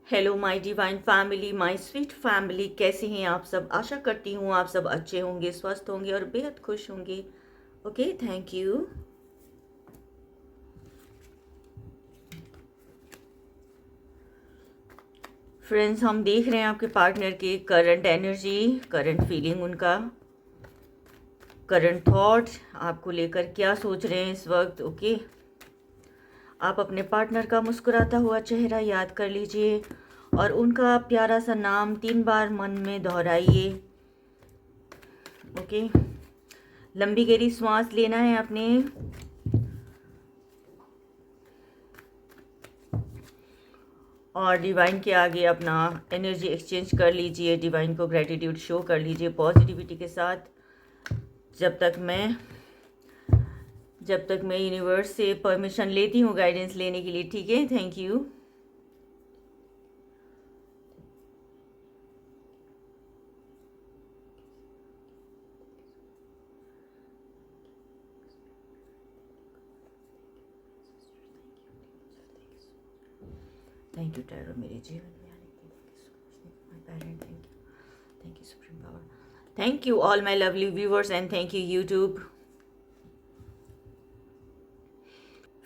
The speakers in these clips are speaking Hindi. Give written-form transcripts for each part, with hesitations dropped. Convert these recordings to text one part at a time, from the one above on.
Hello my divine family, my sweet family, कैसे हैं आप सब। आशा करती हूँ आप सब अच्छे होंगे, स्वस्थ होंगे और बेहद खुश होंगे। Okay, thank you. फ्रेंड्स, हम देख रहे हैं आपके पार्टनर की करंट एनर्जी, करंट फीलिंग, उनका करंट थॉट आपको लेकर क्या सोच रहे हैं इस वक्त। ओके, आप अपने पार्टनर का मुस्कुराता हुआ चेहरा याद कर लीजिए और उनका प्यारा सा नाम 3 बार मन में दोहराइए। ओके, लंबी गहरी सांस लेना है अपने और डिवाइन के आगे अपना एनर्जी एक्सचेंज कर लीजिए। डिवाइन को ग्रेटिट्यूड शो कर लीजिए पॉजिटिविटी के साथ। जब तक मैं यूनिवर्स से परमिशन लेती हूँ गाइडेंस लेने के लिए। ठीक है, thank you. Thank you tarot, मेरे जीवन में आने के लिए। My parent, thank you supreme power, thank you all my lovely viewers and thank you YouTube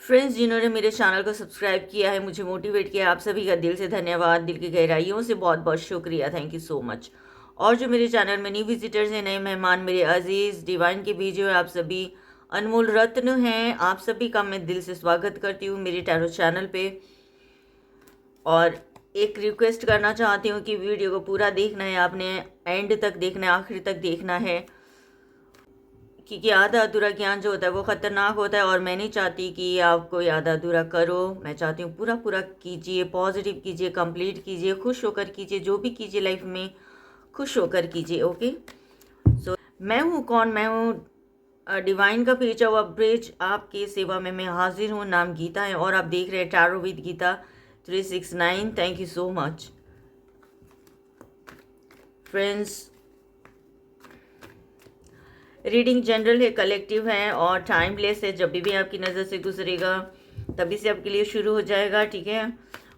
friends जिन्होंने मेरे चैनल को सब्सक्राइब किया है, मुझे मोटिवेट किया। आप सभी का दिल से धन्यवाद, दिल की गहराइयों से बहुत बहुत शुक्रिया, थैंक यू सो मच। और जो मेरे चैनल में न्यू विजिटर्स हैं, नए मेहमान, मेरे अजीज़ डिवाइन के बीच आप सभी अनमोल रत्न हैं, आप सभी का मैं दिल से स्वागत करती हूँ मेरे टैरो चैनल पे। और एक रिक्वेस्ट करना चाहती हूँ कि वीडियो को पूरा देखना है आपने, एंड तक देखना है, आखिर तक देखना है, क्योंकि आधा अधूरा ज्ञान जो होता है वो ख़तरनाक होता है और मैं नहीं चाहती कि आपको आधा अधूरा करो। मैं चाहती हूँ पूरा पूरा कीजिए, पॉजिटिव कीजिए, कंप्लीट कीजिए, खुश होकर कीजिए, जो भी कीजिए लाइफ में खुश होकर कीजिए। ओके, सो मैं हूँ कौन, मैं हूँ डिवाइन का भेजा हुआ ब्रिज, आपकी सेवा में मैं हाजिर हूँ। नाम गीता है और आप देख रहे हैं tarot with Gita 369। Thank you so much friends. Reading general है, कलेक्टिव है और टाइमलेस है। जब भी आपकी नज़र से गुजरेगा तभी से आपके लिए शुरू हो जाएगा, ठीक है।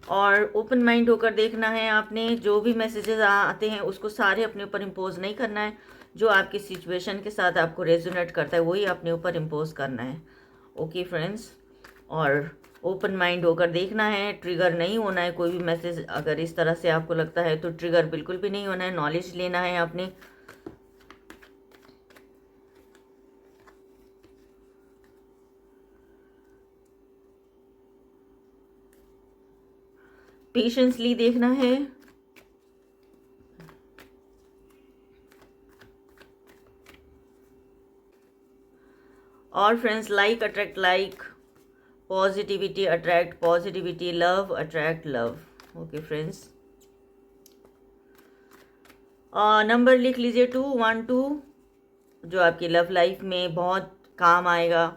और ओपन माइंड होकर देखना है आपने। जो भी मैसेजेस आते हैं उसको सारे अपने ऊपर इम्पोज नहीं करना है। जो आपकी सिचुएशन के साथ आपको रेजोनेट करता है वही अपने ऊपर इम्पोज करना है। ओके फ्रेंड्स, और ओपन माइंड होकर देखना है, ट्रिगर नहीं होना है। कोई भी मैसेज अगर इस तरह से आपको लगता है तो ट्रिगर बिल्कुल भी नहीं होना है। नॉलेज लेना है आपने। पेशेंसली देखना है। और friends, like attract like, positivity attract positivity, love attract love. Okay friends, number लिख लीजिए 212, जो आपकी लव लाइफ में बहुत काम आएगा।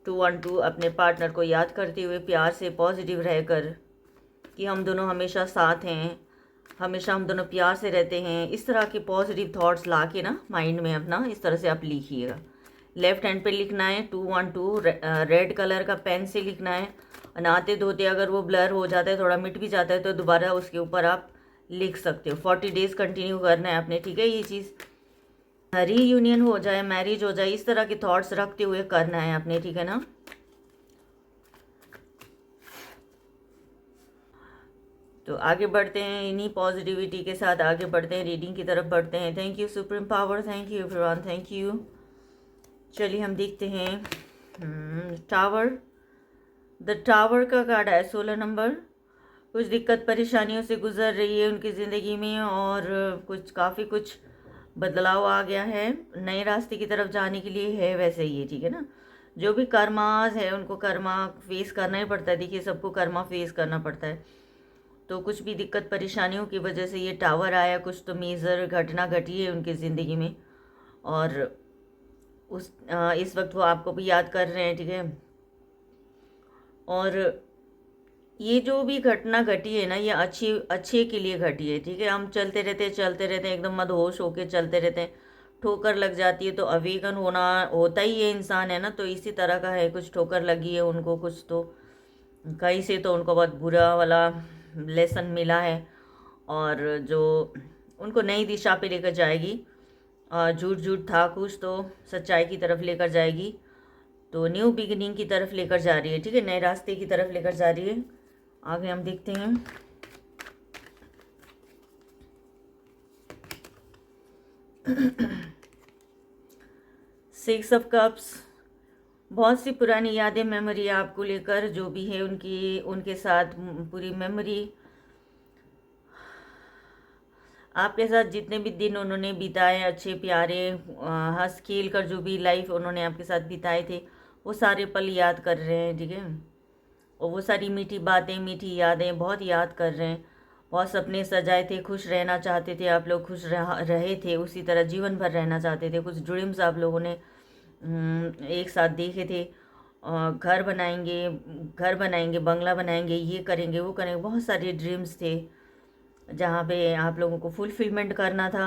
212 अपने पार्टनर को याद करते हुए प्यार से पॉजिटिव रहकर कि हम दोनों हमेशा साथ हैं, हमेशा हम दोनों प्यार से रहते हैं। इस तरह के पॉजिटिव थॉट्स ला के ना माइंड में अपना इस तरह से आप लिखिएगा। लेफ्ट हैंड पे लिखना है 212, रेड कलर का पेन से लिखना है। नहाते धोते अगर वो ब्लर हो जाता है, थोड़ा मिट भी जाता है, तो दोबारा उसके ऊपर आप लिख सकते हो। 40 डेज़ कंटिन्यू करना है आपने, ठीक है। ये चीज़ रीयूनियन हो जाए, मैरिज हो जाए, इस तरह के थॉट्स रखते हुए करना है आपने, ठीक है ना। तो आगे बढ़ते हैं, इन्हीं पॉजिटिविटी के साथ आगे बढ़ते हैं, रीडिंग की तरफ बढ़ते हैं। Thank you supreme power, thank you everyone, thank you. चलिए हम देखते हैं टावर। द टावर का कार्ड है 16 नंबर। कुछ दिक्कत परेशानियों से गुजर रही है उनकी ज़िंदगी में और कुछ बदलाव आ गया है, नए रास्ते की तरफ जाने के लिए है वैसे ये, ठीक है ना। जो भी कर्मास है उनको कर्मा फेस करना ही पड़ता है। देखिए, सबको कर्मा फेस करना पड़ता है। तो कुछ भी दिक्कत परेशानियों की वजह से ये टावर आया, कुछ तो मेजर घटना घटी है उनकी ज़िंदगी में और इस वक्त वो आपको भी याद कर रहे हैं, ठीक है। और ये जो भी घटना घटी है ना, ये अच्छे के लिए घटी है, ठीक है। हम चलते रहते हैं, एकदम मदहोश होके चलते रहते हैं, ठोकर लग जाती है तो अवेकन होना होता ही है, इंसान है ना। तो इसी तरह का है, कुछ ठोकर लगी है उनको, कुछ तो कहीं से तो उनको बहुत बुरा वाला लेसन मिला है, और जो उनको नई दिशा पे लेकर जाएगी। झूठ झूठ था कुछ तो सच्चाई की तरफ लेकर जाएगी, तो न्यू बिगिनिंग की तरफ लेकर जा रही है, ठीक है, नए रास्ते की तरफ लेकर जा रही है। आगे हम देखते हैं। सिक्स ऑफ कप्स, बहुत सी पुरानी यादें, मेमोरी आपको लेकर जो भी है उनकी, उनके साथ पूरी मेमोरी, आपके साथ जितने भी दिन उन्होंने बिताए अच्छे प्यारे, हंस खेल कर जो भी लाइफ उन्होंने आपके साथ बिताए थे, वो सारे पल याद कर रहे हैं, ठीक है। और वो सारी मीठी बातें, मीठी यादें बहुत याद कर रहे हैं। बहुत सपने सजाए थे, खुश रहना चाहते थे आप लोग, खुश रहे थे, उसी तरह जीवन भर रहना चाहते थे। कुछ ड्रीम्स आप लोगों ने एक साथ देखे थे। घर बनाएंगे, घर बनाएंगे, बंगला बनाएंगे, ये करेंगे, वो करेंगे, बहुत सारे ड्रीम्स थे जहाँ पे आप लोगों को फुलफिलमेंट करना था,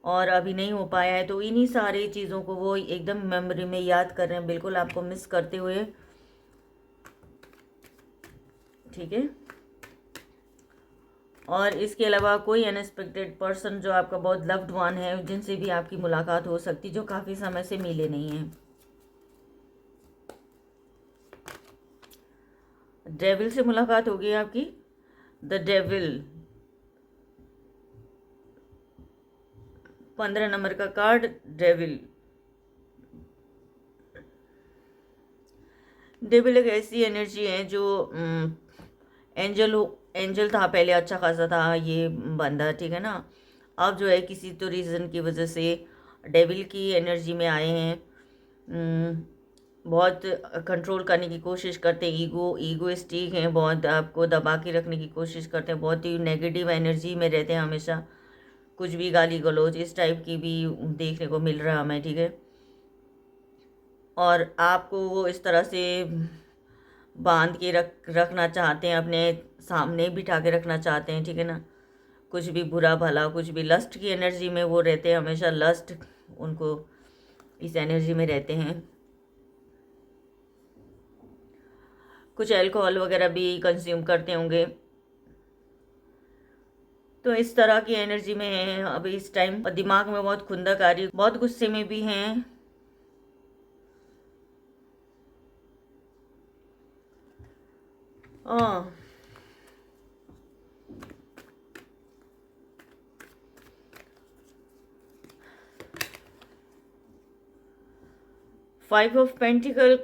और अभी नहीं हो पाया है। तो इन्हीं सारी चीज़ों को वो एकदम मेमोरी में याद कर रहे हैं, बिल्कुल आपको मिस करते हुए, ठीक है। और इसके अलावा कोई अनएक्सपेक्टेड पर्सन जो आपका बहुत लव्ड वन है, जिनसे भी आपकी मुलाकात हो सकती, जो काफ़ी समय से मिले नहीं हैं। डेविल से मुलाकात होगी आपकी। द डेविल, 15 नंबर का कार्ड, डेविल। डेविल एक ऐसी एनर्जी है जो एंजल हो, एंजल था पहले, अच्छा खासा था ये बंदा, ठीक है ना। अब जो है किसी तो रीज़न की वजह से डेविल की एनर्जी में आए हैं। बहुत कंट्रोल करने की कोशिश करते हैं, ईगोइस्टिक हैं, बहुत आपको दबा के रखने की कोशिश करते हैं, बहुत ही नेगेटिव एनर्जी में रहते हैं हमेशा। कुछ भी गाली गलौज इस टाइप की भी देखने को मिल रहा है हमें, ठीक है। और आपको वो इस तरह से बांध के रखना चाहते हैं, अपने सामने बिठा के रखना चाहते हैं, ठीक है ना। कुछ भी बुरा भला, कुछ भी लस्ट की एनर्जी में वो रहते हैं हमेशा, लस्ट उनको इस एनर्जी में रहते हैं। कुछ अल्कोहल वगैरह भी कंज्यूम करते होंगे, तो इस तरह की एनर्जी में है अभी इस टाइम। और दिमाग में बहुत खुंदक आ रही है, बहुत गुस्से में भी हैं। हाँ, 5 ऑफ पेंटिकल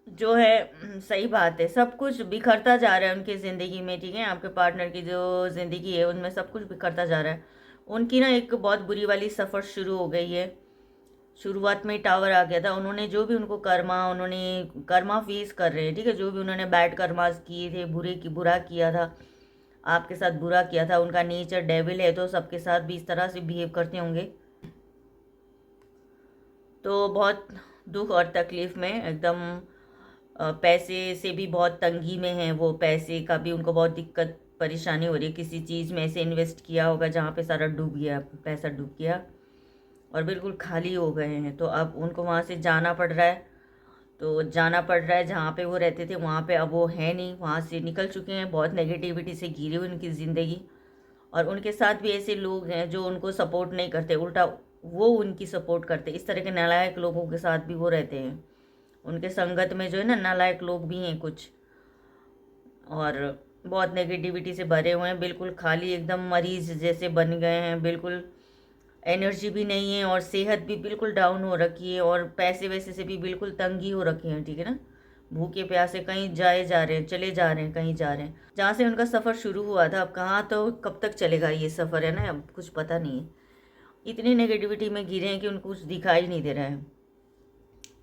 जो है, सही बात है, सब कुछ बिखरता जा रहा है उनकी ज़िंदगी में, ठीक है। आपके पार्टनर की जो ज़िंदगी है उनमें सब कुछ बिखरता जा रहा है। उनकी ना एक बहुत बुरी वाली सफ़र शुरू हो गई है। शुरुआत में टावर आ गया था, उन्होंने जो भी उनको उन्होंने कर्मा फेस कर रहे हैं, ठीक है। जो भी उन्होंने बैड कर्मास किए थे, बुरा किया था, आपके साथ बुरा किया था, उनका नेचर डेविल है, तो सबके साथ भी इस तरह से बिहेव करते होंगे। तो बहुत दुख और तकलीफ़ में एकदम, पैसे से भी बहुत तंगी में हैं वो, पैसे का भी उनको बहुत दिक्कत परेशानी हो रही है। किसी चीज़ में ऐसे इन्वेस्ट किया होगा जहाँ पे सारा डूब गया, पैसा डूब गया और बिल्कुल खाली हो गए हैं। तो अब उनको वहाँ से जाना पड़ रहा है, तो जाना पड़ रहा है जहाँ पे वो रहते थे वहाँ पे अब वो है नहीं, वहाँ से निकल चुके हैं। बहुत नेगेटिविटी से घिरी हुई उनकी ज़िंदगी, और उनके साथ भी ऐसे लोग हैं जो उनको सपोर्ट नहीं करते, उल्टा वो उनकी सपोर्ट करते। इस तरह के नालायक लोगों के साथ भी वो रहते हैं। उनके संगत में जो है ना, नालायक लोग भी हैं कुछ, और बहुत नेगेटिविटी से भरे हुए हैं, बिल्कुल खाली एकदम मरीज जैसे बन गए हैं, बिल्कुल एनर्जी भी नहीं है, और सेहत भी बिल्कुल डाउन हो रखी है, और पैसे वैसे से भी बिल्कुल तंगी हो रखी है, ठीक है ना। भूखे प्यासे कहीं जाए जा रहे हैं, चले जा रहे हैं, कहीं जा रहे हैं जहाँ से उनका सफ़र शुरू हुआ था। अब कहाँ, तो कब तक चलेगा ये सफ़र, है ना, अब कुछ पता नहीं है। इतनी नेगेटिविटी में गिरे हैं कि उनको कुछ दिखाई नहीं दे रहा है।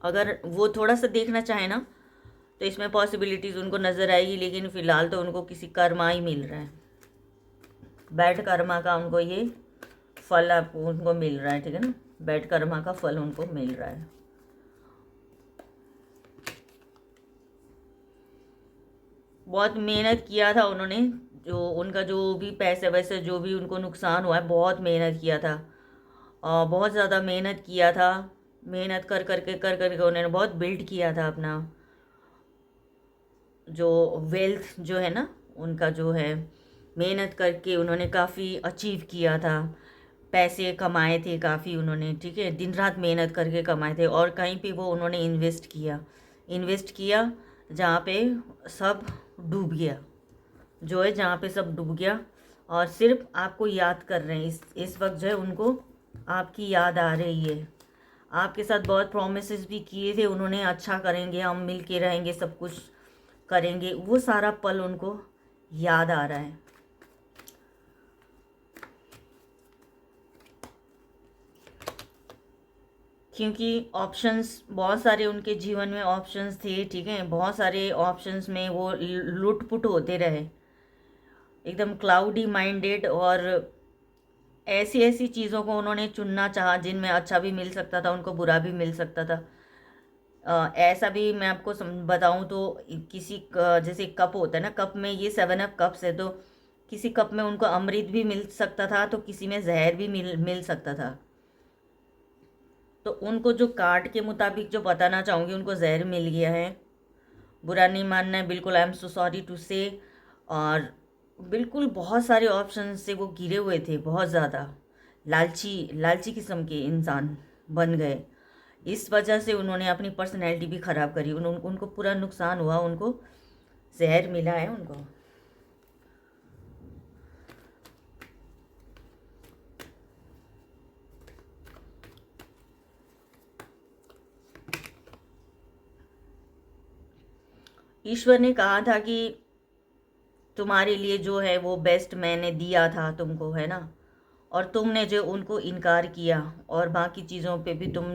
अगर वो थोड़ा सा देखना चाहे ना, तो इसमें पॉसिबिलिटीज़ उनको नज़र आएगी, लेकिन फ़िलहाल तो उनको किसी कर्मा ही मिल रहा है, बैड कर्मा का उनको ये फल आपको उनको मिल रहा है, ठीक है ना। बैड कर्मा का फल उनको मिल रहा है। बहुत मेहनत किया था उन्होंने, जो उनका जो भी पैसे वैसे जो भी उनको नुकसान हुआ है, बहुत मेहनत किया था, और बहुत ज़्यादा मेहनत किया था। मेहनत कर करके उन्होंने बहुत बिल्ड किया था अपना, जो वेल्थ जो है ना उनका जो है, मेहनत करके उन्होंने काफ़ी अचीव किया था, पैसे कमाए थे काफ़ी उन्होंने, ठीक है, दिन रात मेहनत करके कमाए थे, और कहीं पे वो उन्होंने इन्वेस्ट किया जहाँ पे सब डूब गया, जो है जहाँ पे सब डूब गया, और सिर्फ आपको याद कर रहे हैं इस वक्त जो है उनको आपकी याद आ रही है। आपके साथ बहुत प्रॉमिसेस भी किए थे उन्होंने, अच्छा करेंगे, हम मिल के रहेंगे, सब कुछ करेंगे, वो सारा पल उनको याद आ रहा है। क्योंकि ऑप्शंस बहुत सारे उनके जीवन में ऑप्शंस थे, ठीक है, बहुत सारे ऑप्शंस में वो लुटपुट होते रहे, एकदम क्लाउडी माइंडेड, और ऐसी ऐसी चीज़ों को उन्होंने चुनना चाहा जिनमें अच्छा भी मिल सकता था उनको, बुरा भी मिल सकता था। ऐसा भी मैं आपको बताऊं तो जैसे कप होता है ना, कप में ये 7 अप कप्स है, तो किसी कप में उनको अमृत भी मिल सकता था, तो किसी में जहर भी मिल सकता था। तो उनको जो कार्ड के मुताबिक जो बताना चाहूँगी, उनको जहर मिल गया है, बुरा नहीं मानना है बिल्कुल, I am so sorry to say. और बिल्कुल बहुत सारे ऑप्शन से वो गिरे हुए थे, बहुत ज़्यादा लालची लालची किस्म के इंसान बन गए। इस वजह से उन्होंने अपनी पर्सनैलिटी भी ख़राब करी, उनको पूरा नुकसान हुआ, उनको जहर मिला है उनको। ईश्वर ने कहा था कि तुम्हारे लिए जो है वो बेस्ट मैंने दिया था तुमको, है ना, और तुमने जो उनको इनकार किया, और बाकी चीज़ों पे भी तुम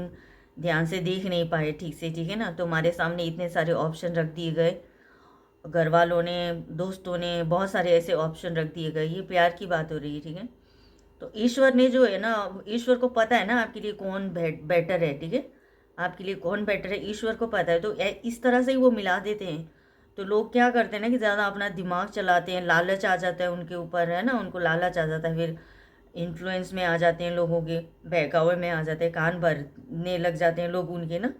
ध्यान से देख नहीं पाए ठीक से, ठीक है ना, तुम्हारे सामने इतने सारे ऑप्शन रख दिए गए, घर वालों ने, दोस्तों ने, बहुत सारे ऐसे ऑप्शन रख दिए गए, ये प्यार की बात हो रही है, ठीक है। तो ईश्वर ने जो है ना, ईश्वर को पता है ना आपके लिए कौन बेटर है, ठीक है, आपके लिए कौन बेटर है ईश्वर को पता है, तो इस तरह से ही वो मिला देते हैं। तो लोग क्या करते हैं ना कि ज़्यादा अपना दिमाग चलाते हैं, लालच आ जाता है उनके ऊपर, है ना, उनको लालच आ जाता है, फिर इन्फ्लुएंस में आ जाते हैं, लोगों के बहकावे में आ जाते हैं, कान भरने लग जाते हैं लोग उनके ना,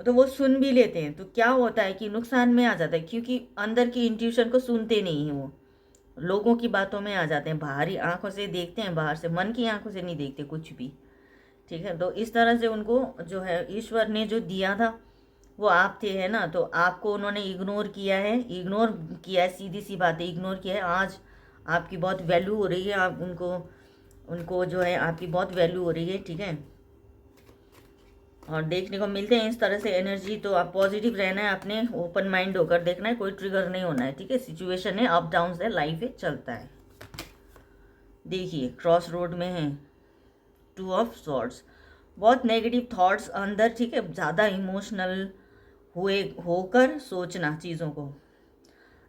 तो वो सुन भी लेते हैं, तो क्या होता है कि नुकसान में आ जाता है, क्योंकि अंदर की इंट्यूशन को सुनते नहीं हैं वो, लोगों की बातों में आ जाते हैं, बाहरी आंखों से देखते हैं, बाहर से, मन की आंखों से नहीं देखते कुछ भी, ठीक है। तो इस तरह से उनको जो है ईश्वर ने जो दिया था वो आप थे, है ना, तो आपको उन्होंने इग्नोर किया है, सीधी सी बात है, इग्नोर किया है। आज आपकी बहुत वैल्यू हो रही है, आप उनको उनको जो है आपकी बहुत वैल्यू हो रही है, ठीक है, और देखने को मिलते हैं इस तरह से एनर्जी। तो आप पॉजिटिव रहना है, अपने ओपन माइंड होकर देखना है, कोई ट्रिगर नहीं होना है, ठीक है, सिचुएशन है, अप डाउन है, लाइफ है, चलता है। देखिए क्रॉस रोड में है 2 ऑफ सॉर्ड्स, बहुत नेगेटिव थॉट्स अंदर, ठीक है, ज़्यादा इमोशनल होकर सोचना, चीज़ों को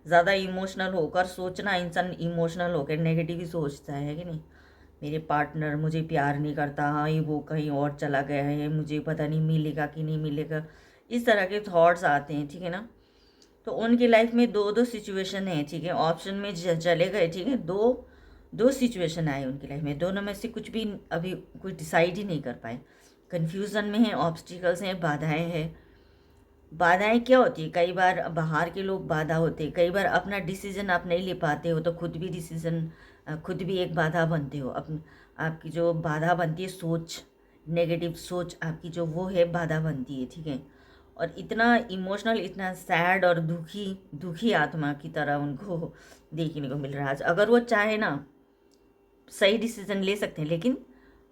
ज़्यादा इमोशनल होकर सोचना, इंसान इमोशनल होकर नेगेटिव ही सोचता है कि नहीं, मेरे पार्टनर मुझे प्यार नहीं करता, हाँ ये वो कहीं और चला गया है, मुझे पता नहीं मिलेगा कि नहीं मिलेगा, इस तरह के थॉट्स आते हैं, ठीक है ना। तो उनकी लाइफ में दो दो सिचुएशन है, ठीक है, ऑप्शन में चले गए, ठीक है, दो दो सिचुएशन आए उनकी लाइफ में, दोनों में से कुछ भी अभी कोई डिसाइड ही नहीं कर पाए, कन्फ्यूज़न में है, ऑब्स्टिकल्स हैं, बाधाएं हैं। बाधाएं क्या होती है, कई बार बाहर के लोग बाधा होते हैं, कई बार अपना डिसीजन आप नहीं ले पाते हो, तो खुद भी डिसीजन, खुद भी एक बाधा बनते हो, आपकी जो बाधा बनती है सोच, नेगेटिव सोच आपकी जो वो है बाधा बनती है, ठीक है। और इतना इमोशनल, इतना सैड और दुखी दुखी आत्मा की तरह उनको देखने को मिल रहा है आज। अगर वो चाहे ना सही डिसीजन ले सकते हैं, लेकिन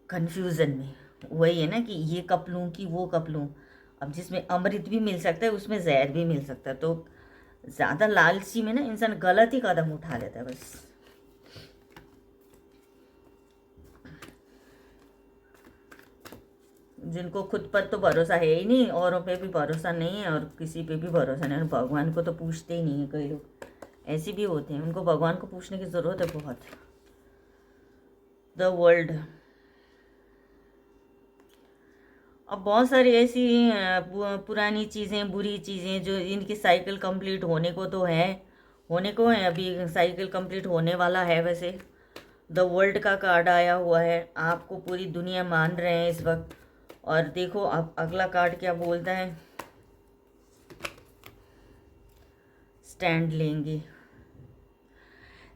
कन्फ्यूज़न में, वही है ना कि ये कप लूँ कि वो कप लूँ, अब जिसमें अमृत भी मिल सकता है उसमें जहर भी मिल सकता है, तो ज़्यादा लालची में ना इंसान गलत ही कदम उठा लेता है बस। जिनको खुद पर तो भरोसा है ही नहीं, औरों पे भी भरोसा नहीं है, और किसी पे भी भरोसा नहीं, और भगवान को तो पूछते ही नहीं है, कई लोग ऐसे भी होते हैं, उनको भगवान को पूछने की ज़रूरत है बहुत। द वर्ल्ड, अब बहुत सारी ऐसी पुरानी चीज़ें, बुरी चीज़ें जो इनकी साइकिल कंप्लीट होने को तो है, होने को है, अभी साइकिल कंप्लीट होने वाला है वैसे। द वर्ल्ड का कार्ड आया हुआ है, आपको पूरी दुनिया मान रहे हैं इस वक्त, और देखो अब अगला कार्ड क्या बोलता है। स्टैंड लेंगे।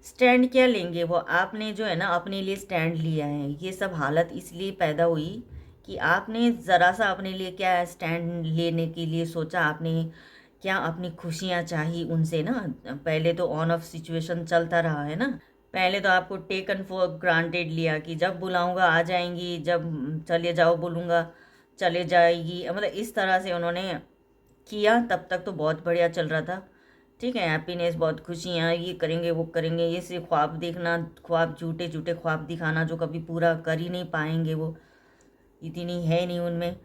स्टैंड क्या लेंगे, वो आपने जो है ना अपने लिए स्टैंड लिया है। ये सब हालत इसलिए पैदा हुई कि आपने ज़रा सा अपने लिए क्या स्टैंड लेने के लिए सोचा, आपने क्या अपनी खुशियाँ चाही उनसे ना। पहले तो ऑन ऑफ सिचुएशन चलता रहा है ना। पहले तो आपको टेकन फॉर ग्रांटेड लिया कि जब बुलाऊंगा आ जाएंगी, जब चले जाओ बोलूँगा चले जाएगी, मतलब इस तरह से उन्होंने किया। तब तक तो बहुत बढ़िया चल रहा था, ठीक है, हैप्पीनेस, बहुत खुशियाँ, ये करेंगे वो करेंगे, ये से ख्वाब देखना, ख्वाब झूठे झूठे ख्वाब दिखाना जो कभी पूरा कर ही नहीं पाएंगे, वो इतनी है नहीं उनमें।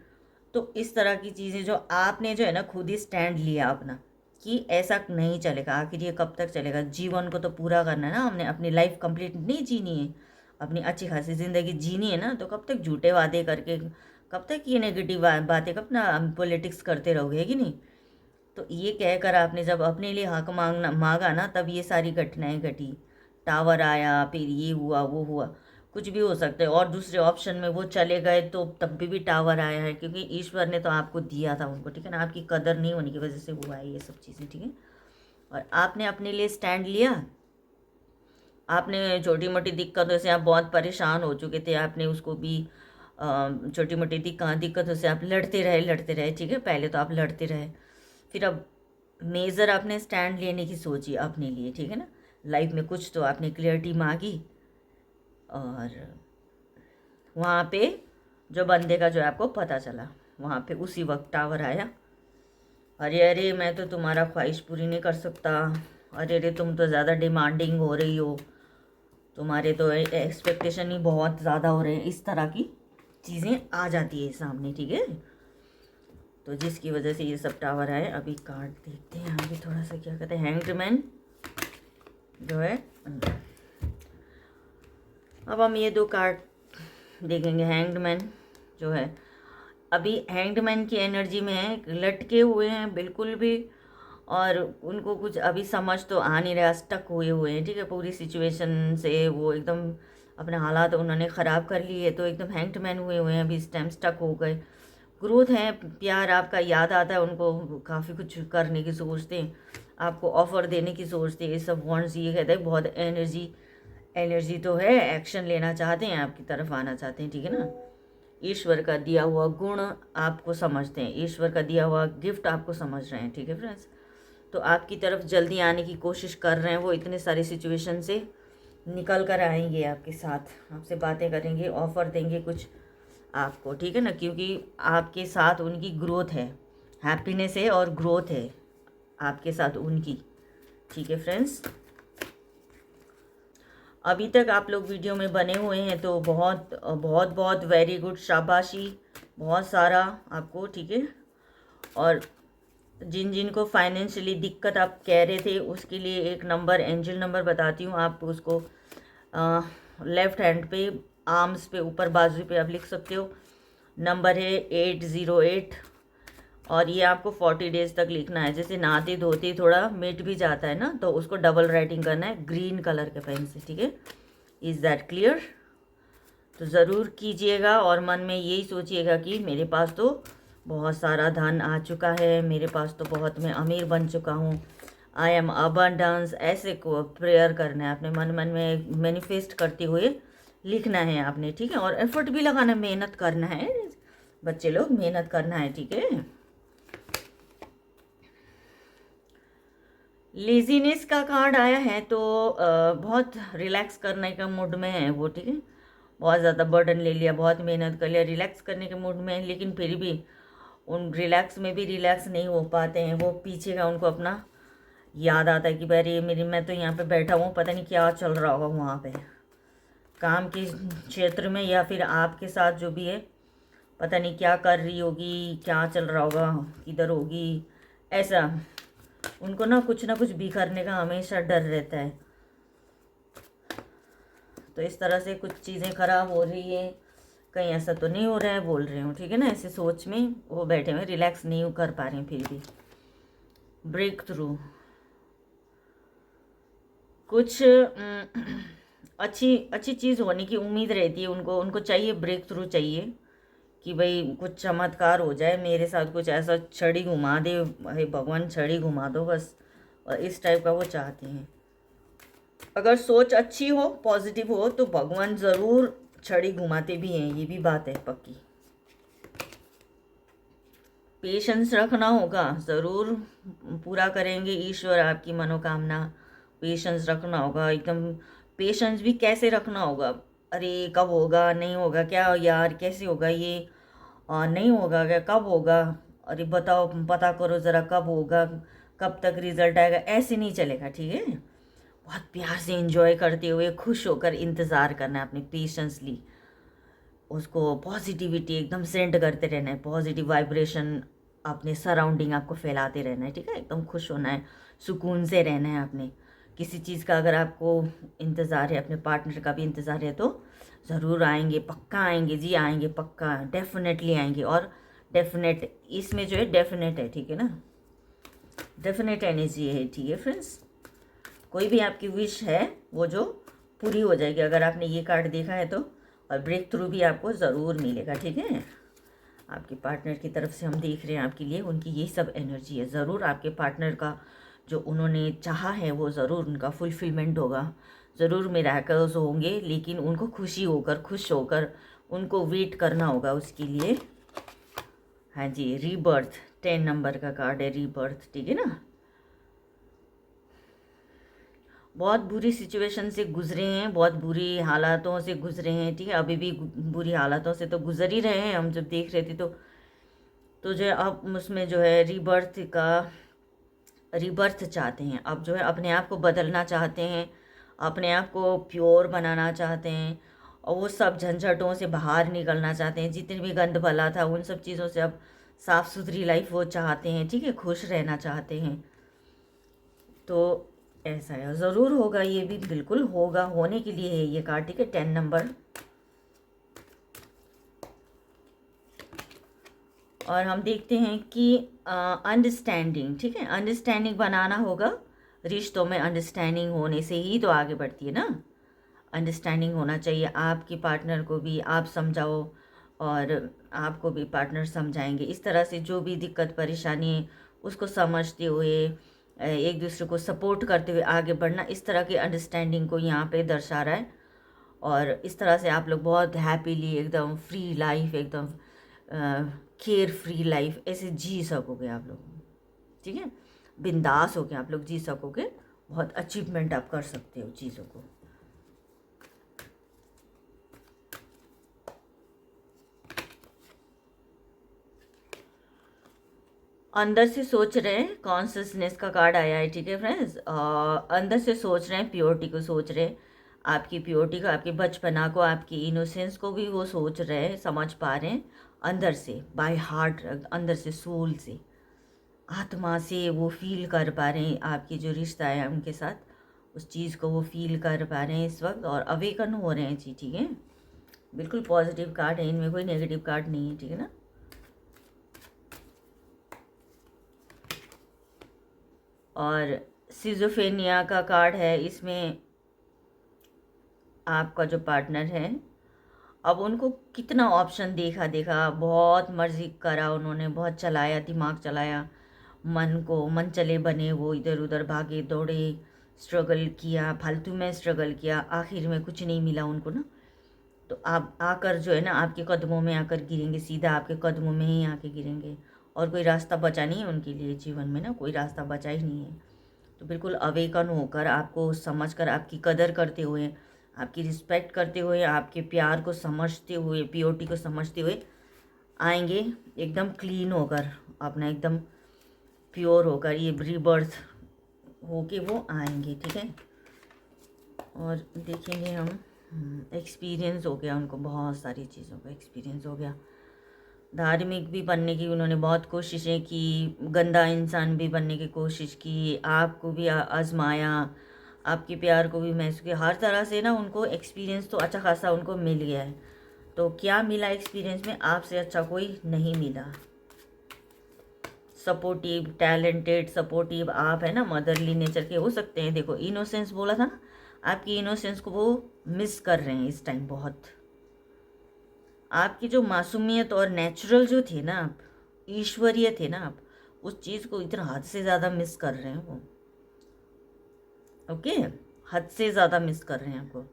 तो इस तरह की चीज़ें जो आपने जो है ना खुद ही स्टैंड लिया अपना कि ऐसा नहीं चलेगा, आखिर ये कब तक चलेगा, जीवन को तो पूरा करना है ना हमने, अपनी लाइफ कंप्लीट नहीं जीनी है, अपनी अच्छी खासी ज़िंदगी जीनी है ना। तो कब तक झूठे वादे करके, कब तक ये नेगेटिव बातें, कब ना पॉलिटिक्स करते रहोगे, कि नहीं। तो ये कहकर आपने जब अपने लिए हक मांगा ना, तब ये सारी घटनाएं घटी। टावर आया, फिर ये हुआ वो हुआ, कुछ भी हो सकता है। और दूसरे ऑप्शन में वो चले गए तो तब भी टावर आया है, क्योंकि ईश्वर ने तो आपको दिया था उनको, ठीक है ना। आपकी कदर नहीं होने की वजह से हुआ है ये सब चीज़ें, ठीक है। और आपने अपने लिए स्टैंड लिया। आपने छोटी मोटी दिक्कतों से आप बहुत परेशान हो चुके थे, आपने उसको भी छोटी मोटी दिक्कतों से आप लड़ते रहे, ठीक है। पहले तो आप लड़ते रहे, फिर अब मेजर आपने स्टैंड लेने की सोची अपने लिए, ठीक है ना। लाइफ में कुछ तो आपने क्लियरिटी मांगी, और वहाँ पे जो बंदे का जो आपको पता चला, वहाँ पे उसी वक्त टावर आया। अरे अरे मैं तो तुम्हारा ख्वाहिश पूरी नहीं कर सकता, अरे अरे तुम तो ज़्यादा डिमांडिंग हो रही हो, तुम्हारे तो एक्सपेक्टेशन ही बहुत ज़्यादा हो रहे हैं, इस तरह की चीज़ें आ जाती है सामने, ठीक है। तो जिसकी वजह से ये सब टावर आए। अभी कार्ड देखते हैं आगे थोड़ा सा, क्या कहते हैं, हैंग्ड मैन जो है। अब हम ये दो कार्ड देखेंगे। हैंग्ड मैन जो है अभी हैंग्ड मैन की एनर्जी में है, लटके हुए हैं बिल्कुल भी, और उनको कुछ अभी समझ तो आ नहीं रहा, स्टक हुए हैं, ठीक है। पूरी सिचुएशन से वो एकदम अपने हालात उन्होंने ख़राब कर लिए, तो एकदम हैंग्ड मैन हुए हैं, अभी इस टाइम स्टक हो गए। ग्रोथ है, प्यार आपका याद आता है उनको, काफ़ी कुछ करने की सोचते हैं, आपको ऑफ़र देने की सोचते हैं, ये सब वॉन्ट्स, ये कहते हैं बहुत एनर्जी तो है, एक्शन लेना चाहते हैं, आपकी तरफ आना चाहते हैं, ठीक है ना। ईश्वर का दिया हुआ गुण आपको समझते हैं, ईश्वर का दिया हुआ गिफ्ट आपको समझ रहे हैं, ठीक है फ्रेंड्स। तो आपकी तरफ जल्दी आने की कोशिश कर रहे हैं, वो इतने सारे सिचुएशन से निकल कर आएंगे आपके साथ, आपसे बातें करेंगे, ऑफ़र देंगे कुछ आपको, ठीक है ना। क्योंकि आपके साथ उनकी ग्रोथ है, हैप्पीनेस है और ग्रोथ है आपके साथ उनकी, ठीक है फ्रेंड्स। अभी तक आप लोग वीडियो में बने हुए हैं तो बहुत बहुत बहुत वेरी गुड, शाबाशी, बहुत सारा आपको, ठीक है। और जिन जिन को फाइनेंशियली दिक्कत आप कह रहे थे, उसके लिए एक नंबर, एंजल नंबर बताती हूँ, आप उसको लेफ़्ट हैंड पे, आर्म्स पे, ऊपर बाजू पे आप लिख सकते हो। नंबर है 808, और ये आपको 40 डेज़ तक लिखना है। जैसे नहाते धोते थोड़ा मिट भी जाता है ना, तो उसको डबल राइटिंग करना है ग्रीन कलर के पेन से, ठीक है। Is that clear? तो ज़रूर कीजिएगा, और मन में यही सोचिएगा कि मेरे पास तो बहुत सारा धन आ चुका है, मेरे पास तो बहुत, मैं अमीर बन चुका हूँ, आई एम अबंडेंस, ऐसे को प्रेयर करना है अपने मन मन में, मैनिफेस्ट करते हुए लिखना है आपने, ठीक है। और एफर्ट भी लगाना, मेहनत करना है, बच्चे लोग मेहनत करना है, ठीक है। लेजीनेस का कार्ड आया है, तो बहुत रिलैक्स करने का मूड में है वो, ठीक है। बहुत ज़्यादा बर्डन ले लिया, बहुत मेहनत कर लिया, रिलैक्स करने के मूड में है, लेकिन फिर भी उन रिलैक्स में भी रिलैक्स नहीं हो पाते हैं, वो पीछे का उनको अपना याद आता है कि भाई मेरी, मैं तो यहाँ पे बैठा हूँ, पता नहीं क्या चल रहा होगा वहाँ पे काम के क्षेत्र में, या फिर आपके साथ जो भी है, पता नहीं क्या कर रही होगी, क्या चल रहा होगा, किधर होगी, ऐसा उनको ना कुछ बिखरने का हमेशा डर रहता है। तो इस तरह से कुछ चीज़ें खराब हो रही है, कहीं ऐसा तो नहीं हो रहा है, बोल रही हूँ, ठीक है ना। ऐसे सोच में वो बैठे हुए, रिलैक्स नहीं कर पा रहे हैं, फिर भी ब्रेक थ्रू कुछ अच्छी चीज़ होने की उम्मीद रहती है उनको, उनको चाहिए ब्रेक थ्रू, चाहिए कि भाई कुछ चमत्कार हो जाए मेरे साथ, कुछ ऐसा छड़ी घुमा दे, भाई भगवान छड़ी घुमा दो बस, और इस टाइप का वो चाहते हैं। अगर सोच अच्छी हो, पॉजिटिव हो, तो भगवान ज़रूर छड़ी घुमाते भी हैं, ये भी बात है पक्की। पेशेंस रखना होगा, ज़रूर पूरा करेंगे ईश्वर आपकी मनोकामना। पेशेंस रखना होगा एकदम। पेशेंस भी कैसे रखना होगा, अरे कब होगा, नहीं होगा क्या यार, कैसे होगा ये, नहीं होगा क्या, कब होगा, अरे बताओ, पता करो ज़रा कब होगा, कब तक रिजल्ट आएगा, ऐसे नहीं चलेगा, ठीक है। बहुत प्यार से एंजॉय करते हुए खुश होकर इंतज़ार करना है, अपने पेशेंसली उसको पॉजिटिविटी एकदम सेंड करते रहना है, पॉजिटिव वाइब्रेशन अपने सराउंडिंग आपको फैलाते रहना है, ठीक है। एकदम खुश होना है, सुकून से रहना है अपने। किसी चीज़ का अगर आपको इंतज़ार है, अपने पार्टनर का भी इंतज़ार है, तो ज़रूर आएंगे, पक्का आएंगे जी, आएंगे पक्का, डेफिनेटली आएंगे। और डेफिनेट इसमें जो है डेफिनेट है, ठीक है ना, डेफिनेट एनर्जी है, ठीक है फ्रेंड्स। कोई भी आपकी विश है वो जो पूरी हो जाएगी, अगर आपने ये कार्ड देखा है तो। और ब्रेक थ्रू भी आपको ज़रूर मिलेगा, ठीक है। आपके पार्टनर की तरफ से हम देख रहे हैं आपके लिए, उनकी यही सब एनर्जी है। ज़रूर आपके पार्टनर का जो उन्होंने चाहा है वो ज़रूर उनका फुलफिलमेंट होगा, ज़रूर मिरेकल्स होंगे, लेकिन उनको खुशी होकर, खुश होकर उनको वेट करना होगा उसके लिए। हाँ जी, रीबर्थ 10 नंबर का कार्ड है, रीबर्थ, ठीक है ना। बहुत बुरी सिचुएशन से गुजरे हैं, बहुत बुरी हालातों से गुजरे हैं, ठीक है। अभी भी बुरी हालातों से तो गुजर ही रहे हैं, हम जब देख रहे थे तो जो है अब उसमें जो है रीबर्थ चाहते हैं। अब जो है अपने आप को बदलना चाहते हैं, अपने आप को प्योर बनाना चाहते हैं, और वो सब झंझटों से बाहर निकलना चाहते हैं, जितनी भी गंद भला था उन सब चीज़ों से अब साफ़ सुथरी लाइफ वो चाहते हैं, ठीक है, खुश रहना चाहते हैं। तो ऐसा है, ज़रूर होगा, ये भी बिल्कुल होगा, होने के लिए है ये कार्ड, ठीक है। 10 नंबर। और हम देखते हैं कि अंडरस्टैंडिंग, ठीक है, अंडरस्टैंडिंग बनाना होगा। रिश्तों में अंडरस्टैंडिंग होने से ही तो आगे बढ़ती है ना। अंडरस्टैंडिंग होना चाहिए, आपकी पार्टनर को भी आप समझाओ और आपको भी पार्टनर समझाएंगे। इस तरह से जो भी दिक्कत परेशानी है उसको समझते हुए, एक दूसरे को सपोर्ट करते हुए आगे बढ़ना, इस तरह की अंडरस्टैंडिंग को यहाँ पे दर्शा रहा है। और इस तरह से आप लोग बहुत हैप्पीली एकदम फ्री लाइफ, एकदम केयर फ्री लाइफ ऐसे जी सकोगे आप लोग, ठीक है। बिंदास होके आप लोग जी सकोगे, बहुत अचीवमेंट आप कर सकते हो चीज़ों को। अंदर से सोच रहे हैं, कॉन्शियसनेस का कार्ड आया है, ठीक है फ्रेंड्स। अंदर से सोच रहे हैं, प्योरिटी को सोच रहे हैं, आपकी प्योरिटी को, आपके बचपना को, आपकी इनोसेंस को भी वो सोच रहे हैं, समझ पा रहे हैं अंदर से, बाय हार्ट, अंदर से, सोल से, आत्मा से वो फील कर पा रहे हैं आपकी जो रिश्ता है उनके साथ, उस चीज़ को वो फील कर पा रहे हैं इस वक्त, और अवेकन हो रहे हैं जी, ठीक है। बिल्कुल पॉजिटिव कार्ड है, इनमें कोई नेगेटिव कार्ड नहीं है, ठीक है ना। और सिजोफेनिया का कार्ड है, इसमें आपका जो पार्टनर है, अब उनको कितना ऑप्शन देखा, बहुत मर्जी करा उन्होंने, बहुत चलाया, दिमाग चलाया, मन को मन चले बने, वो इधर उधर भागे दौड़े, स्ट्रगल किया, फालतू में स्ट्रगल किया, आखिर में कुछ नहीं मिला उनको ना। तो आप आकर जो है ना आपके कदमों में आकर गिरेंगे, सीधा आपके कदमों में ही आके गिरेंगे, और कोई रास्ता बचा नहीं है उनके लिए जीवन में ना, कोई रास्ता बचा ही नहीं है। तो बिल्कुल अवेकन होकर, आपको समझकर, आपकी कदर करते हुए, आपकी रिस्पेक्ट करते हुए, आपके प्यार को समझते हुए, प्योरिटी को समझते हुए आएंगे, एकदम क्लीन होकर, अपना एकदम प्योर होकर, ये रीबर्थ होके वो आएंगे, ठीक है। और देखेंगे हम, एक्सपीरियंस हो गया उनको, बहुत सारी चीज़ों का एक्सपीरियंस हो गया। धार्मिक भी बनने की उन्होंने बहुत कोशिशें की, गंदा इंसान भी बनने की कोशिश की, आपको भी आजमाया, आपके प्यार को भी महसूस किया, हर तरह से ना उनको एक्सपीरियंस तो अच्छा खासा उनको मिल गया है। तो क्या मिला एक्सपीरियंस में, आपसे अच्छा कोई नहीं मिला। सपोर्टिव, टैलेंटेड, सपोर्टिव आप है ना, मदरली नेचर के हो सकते हैं। देखो इनोसेंस बोला था ना, आपकी इनोसेंस को वो मिस कर रहे हैं इस टाइम बहुत। आपकी जो मासूमियत और नेचुरल जो थे ना आप, ईश्वरीय थे ना आप, उस चीज़ को इतना हद से ज़्यादा मिस कर रहे हैं वो, ओके, हद से ज़्यादा मिस कर रहे हैं आपको,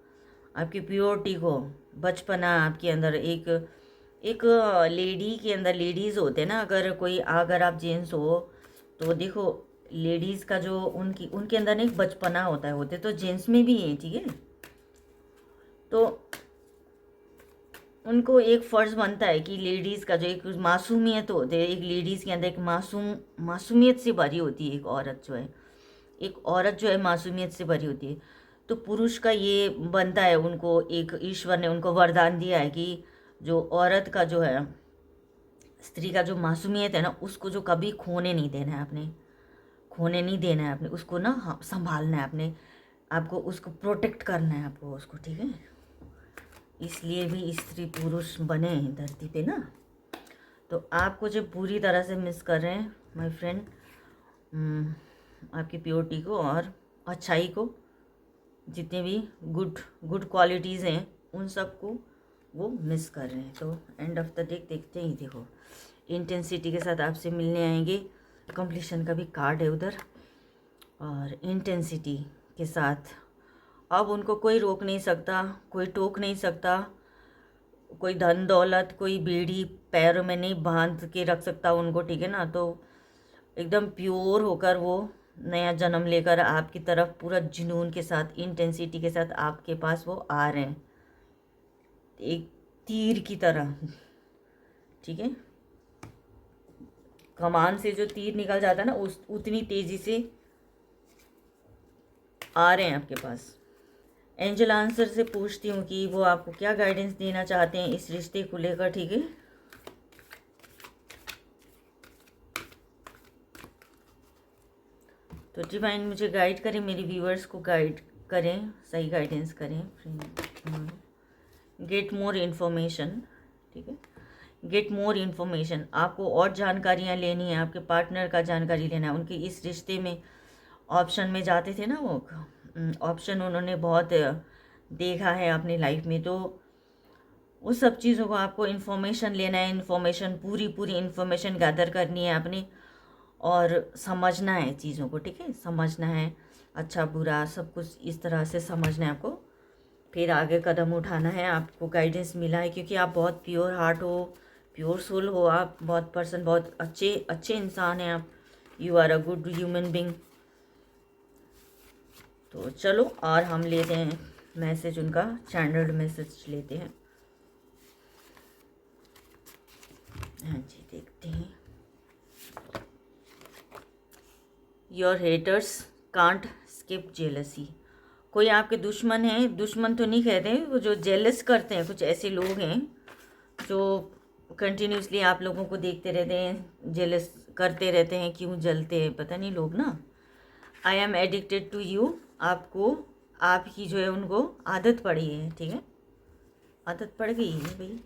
आपकी प्योरिटी को, बचपना आपके अंदर। एक एक लेडी के अंदर, लेडीज़ होते हैं ना, अगर आप जेंट्स हो तो देखो, लेडीज़ का जो उनके अंदर ना एक बचपना होता है, होते तो जेंट्स में भी है, ठीक है। तो उनको एक फ़र्ज़ बनता है कि लेडीज़ का जो एक मासूमियत होती है, एक लेडीज़ के अंदर एक मासूमियत से भरी होती है, एक औरत जो है मासूमियत से भरी होती है। तो पुरुष का ये बनता है, उनको एक ईश्वर ने उनको वरदान दिया है कि जो औरत का जो है, स्त्री का जो मासूमियत है ना, उसको जो कभी खोने नहीं देना है आपने, खोने नहीं देना है आपने उसको ना, संभालना है आपने, आपको उसको प्रोटेक्ट करना है आपको उसको, ठीक है। इसलिए भी स्त्री पुरुष बने हैं धरती पे ना। तो आपको जो पूरी तरह से मिस कर रहे हैं माय फ्रेंड, आपकी प्योरिटी को और अच्छाई को, जितने भी गुड गुड क्वालिटीज़ हैं उन सब को वो मिस कर रहे हैं। तो एंड ऑफ द डे देखते ही, देखो इंटेंसिटी के साथ आपसे मिलने आएंगे। कंप्लीशन का भी कार्ड है उधर, और इंटेंसिटी के साथ अब उनको कोई रोक नहीं सकता, कोई टोक नहीं सकता, कोई धन दौलत, कोई बेड़ी पैरों में नहीं बांध के रख सकता उनको, ठीक है ना। तो एकदम प्योर होकर वो नया जन्म लेकर आपकी तरफ पूरा जुनून के साथ, इंटेंसिटी के साथ आपके पास वो आ रहे हैं, एक तीर की तरह, ठीक है। कमान से जो तीर निकल जाता है ना, उतनी तेज़ी से आ रहे हैं आपके पास। एंजल आंसर से पूछती हूँ कि वो आपको क्या गाइडेंस देना चाहते हैं इस रिश्ते को लेकर, ठीक है। तो डिवाइन मुझे गाइड करें, मेरे व्यूअर्स को गाइड करें, सही गाइडेंस करें। गेट मोर इन्फॉर्मेशन, ठीक है, गेट मोर इन्फॉर्मेशन। आपको और जानकारियाँ लेनी है, आपके पार्टनर का जानकारी लेना है। उनके इस रिश्ते में ऑप्शन में जाते थे ना वो, ऑप्शन उन्होंने बहुत देखा है अपनी लाइफ में, तो उस सब चीज़ों को आपको इन्फॉर्मेशन लेना है, इन्फॉर्मेशन पूरी इन्फॉर्मेशन गैदर करनी है आपने, और समझना है चीज़ों को, ठीक है, समझना है, अच्छा बुरा सब कुछ इस तरह से समझना है आपको, फिर आगे कदम उठाना है। आपको गाइडेंस मिला है क्योंकि आप बहुत प्योर हार्ट हो, प्योर सोल हो, आप बहुत अच्छे इंसान हैं आप, you are a good human being. तो चलो, और हम लेते हैं मैसेज, उनका चैनल्ड मैसेज लेते हैं। हाँ जी, देखते हैं। Your haters can't skip jealousy. कोई आपके दुश्मन हैं, दुश्मन तो नहीं कहते हैं, वो जो जेलस करते हैं, कुछ ऐसे लोग हैं जो कंटिन्यूसली आप लोगों को देखते रहते हैं, जेलस करते रहते हैं, क्यों जलते हैं पता नहीं लोग ना। I am addicted to you, आपको आपकी जो है उनको आदत पड़ी है, ठीक है, आदत पड़ गई है भाई।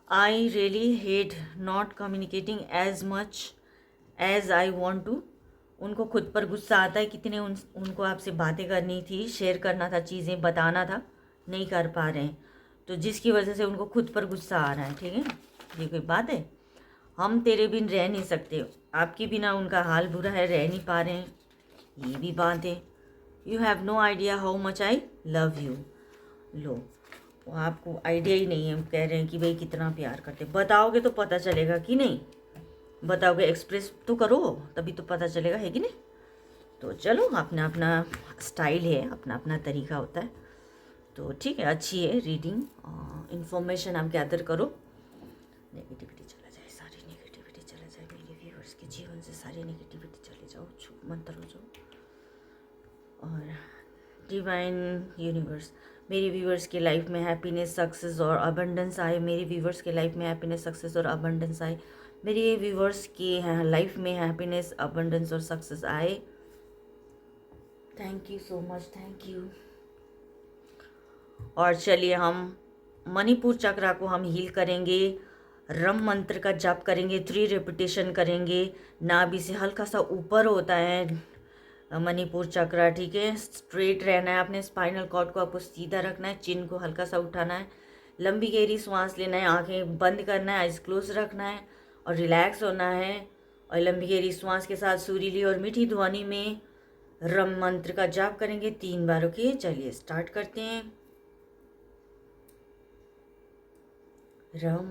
I really hate not communicating as much as I want to. उनको खुद पर गुस्सा आता है, कितने उनको आपसे बातें करनी थी, शेयर करना था, चीज़ें बताना था, नहीं कर पा रहे हैं, तो जिसकी वजह से उनको खुद पर गुस्सा आ रहा है, ठीक है। ये कोई बात है? हम तेरे बिन रह नहीं सकते, आपके बिना उनका हाल बुरा है, रह नहीं पा रहे हैं, ये भी बात है। You have no idea how much I love you. लो, वो आपको आइडिया ही नहीं है, कह रहे हैं कि भाई कितना प्यार करते। बताओगे तो पता चलेगा कि नहीं, बताओगे, एक्सप्रेस तो करो, तभी तो पता चलेगा, है कि नहीं। तो चलो, अपना अपना स्टाइल है, अपना अपना तरीका होता है, तो ठीक है, अच्छी है रीडिंग, इन्फॉर्मेशन आप गैदर करो। नेगेटिविटी चला जाए, सारी नेगेटिविटी चला जाए, मेरे व्यूअर्स के जीवन से सारी नेगेटिविटी चले जाओ, छुप मंतर हो जाओ। और डिवाइन यूनिवर्स, मेरे व्यूअर्स के लाइफ में हैप्पीनेस, सक्सेस और अबंडेंस आए, मेरे व्यूअर्स के लाइफ में हैप्पीनेस, सक्सेस और अबंडेंस आए, मेरे व्यूअर्स की लाइफ में हैप्पीनेस, अबंडेंस और सक्सेस आए। Thank you so much, thank you. और चलिए, हम मणिपुर चक्रा को हम हील करेंगे, रम मंत्र का जाप करेंगे, 3 रेपिटेशन करेंगे। नाभि से हल्का सा ऊपर होता है मणिपुर चक्रा, ठीक है, स्ट्रेट रहना है, अपने स्पाइनल कॉर्ड को आपको सीधा रखना है, चिन को हल्का सा उठाना है, लंबी गहरी सांस लेना है, आंखें बंद करना है, आइज क्लोज रखना है और रिलैक्स होना है, और लंबी गहरी सांस के साथ सुरीली और मीठी ध्वनि में रम मंत्र का जाप करेंगे 3 बार। ओके, चलिए स्टार्ट करते हैं। रम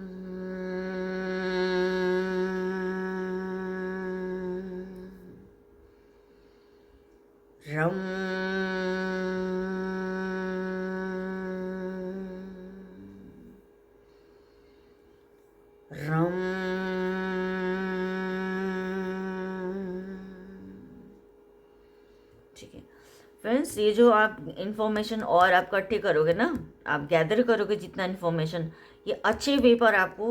रम रम ठीक है फ्रेंड्स, ये जो आप इन्फॉर्मेशन और आप इकट्ठे करोगे ना, आप गैदर करोगे जितना इन्फॉर्मेशन, ये अच्छे वे पर आपको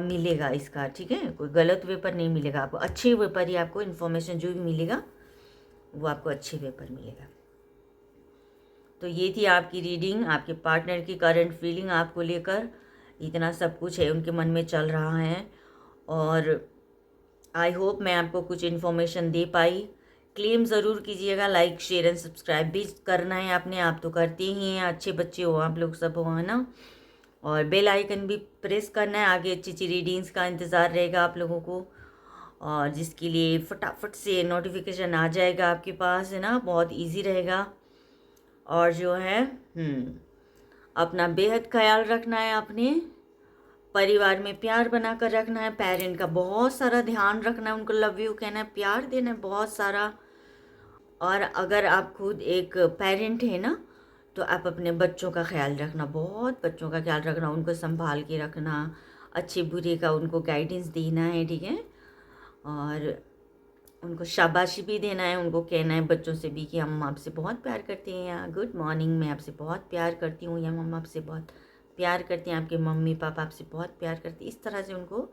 मिलेगा इसका। ठीक है, कोई गलत वे पर नहीं मिलेगा आपको, अच्छे वे पर ही आपको इन्फॉर्मेशन जो भी मिलेगा वो आपको अच्छे वे पर मिलेगा। तो ये थी आपकी रीडिंग, आपके पार्टनर की करंट फीलिंग आपको लेकर। इतना सब कुछ है उनके मन में चल रहा है, और आई होप मैं आपको कुछ इन्फॉर्मेशन दे पाई। क्लेम ज़रूर कीजिएगा, लाइक शेयर एंड सब्सक्राइब भी करना है आपने, आप तो करते ही हैं, अच्छे बच्चे हो आप लोग सब, हो है ना। और बेल आइकन भी प्रेस करना है, आगे अच्छी अच्छी रीडिंग्स का इंतज़ार रहेगा आप लोगों को, और जिसके लिए फटाफट से नोटिफिकेशन आ जाएगा आपके पास, है ना, बहुत इजी रहेगा। और जो है अपना बेहद ख्याल रखना है, अपने परिवार में प्यार बनाकर रखना है, पेरेंट का बहुत सारा ध्यान रखना है, उनको लव यू कहना है, प्यार देना है बहुत सारा। और अगर आप खुद एक पेरेंट है ना, तो आप अपने बच्चों का ख्याल रखना, बहुत बच्चों का ख्याल रखना, उनको संभाल के रखना, अच्छे बुरे का उनको गाइडेंस देना है। ठीक है, और उनको शाबाशी भी देना है, उनको कहना है बच्चों से भी कि हम आपसे बहुत प्यार करते हैं, या गुड मॉर्निंग, मैं आपसे बहुत प्यार करती हूँ, या हम आपसे बहुत प्यार करते हैं, आपके मम्मी पापा आपसे बहुत प्यार करते हैं। इस तरह से उनको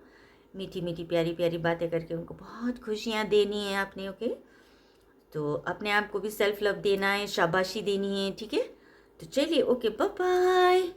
मीठी मीठी प्यारी प्यारी बातें करके उनको बहुत खुशियाँ देनी है आपने। ओके, तो अपने आप को भी सेल्फ लव देना है, शाबाशी देनी है। ठीक है, तो चलिए, ओके, बाय बाय।